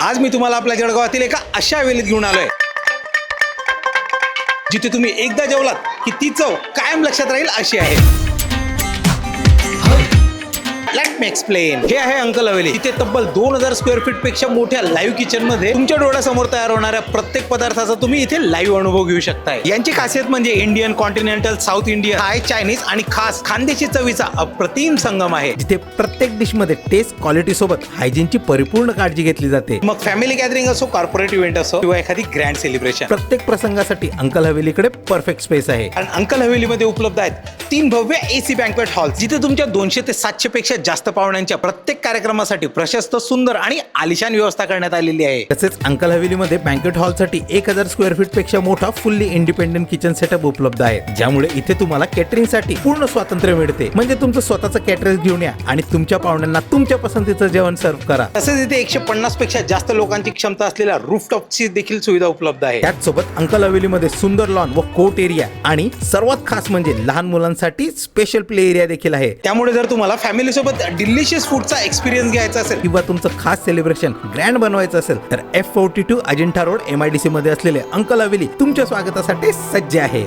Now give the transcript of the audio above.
आज मी तुम्हाला आपल्या जळगावातील एका अशा हवेलीत घेऊन आलोय जिथे तुम्ही एकदा जेवलात की ती चव कायम लक्षात राहील अशी आहे. Let me explain. हे आहे अंकल हवेली. इथे तब्बल 2000 स्क्वेअर फीट पेक्षा मोठ्या लाईव्ह किचन मध्ये तुमच्या डोळ्यासमोर तयार होणाऱ्या प्रत्येक पदार्थाचा तुम्ही इथे लाईव्ह अनुभव घेऊ शकताय. यांची खासियत म्हणजे इंडियन, कॉन्टिनेंटल, साऊथ इंडियन, थाय, चायनीज आणि खास खानदेशी चवीचा अप्रतिम संगम आहे, जिथे प्रत्येक डिश मध्ये टेस्ट, क्वालिटी सोबत हायजीनची परिपूर्ण काळजी घेतली जाते. मग फॅमिली गॅदरिंग असो, कॉर्पोरेट इव्हेंट असो किंवा एखादी ग्रँड सेलिब्रेशन, प्रत्येक प्रसंगासाठी अंकल हवेलीकडे परफेक्ट स्पेस आहे. आणि अंकल हवेलीमध्ये उपलब्ध आहेत 3 भव्य एसी बँक्वेट हॉल, जिथे तुमच्या 200 ते 700 पेक्षा जास्त पाहुण्यांच्या प्रत्येक कार्यक्रमासाठी प्रशस्त, सुंदर आणि आलिशान व्यवस्था करण्यात आलेली आहे. तसेच अंकल हवेलीमध्ये बँक्वेट हॉलसाठी 1000 स्क्वेअर फीट पेक्षा मोठा फुल्ली इंडिपेंडेंट किचन सेटअप उपलब्ध आहे, ज्यामुळे इथे तुम्हाला केटरिंग साठी पूर्ण स्वातंत्र्य मिळते. म्हणजे तुमचं स्वतःचं कॅटरर्स घेऊन या आणि तुमच्या पाहुण्यांना तुमच्या पसंतीचं जेवण सर्व्ह करा. तसेच इथे 150 पेक्षा जास्त लोकांची क्षमता असलेल्या रूफटॉपची देखील सुविधा उपलब्ध आहे. त्याचसोबत अंकल हवेलीमध्ये सुंदर लॉन व कोर्ट एरिया आणि सर्वात खास म्हणजे लहान मुलांसाठी स्पेशल प्ले एरिया देखील आहे. त्यामुळे जर तुम्हाला फॅमिली सोबत डिलिशियस फूडचा एक्सपिरियन्स घ्यायचा असेल किंवा तुमचं खास सेलिब्रेशन ग्रँड बनवायचं असेल तर F42 अजिंठा रोड MIDC मध्ये असलेले अंकल हवेली तुमच्या स्वागतासाठी सज्ज आहे.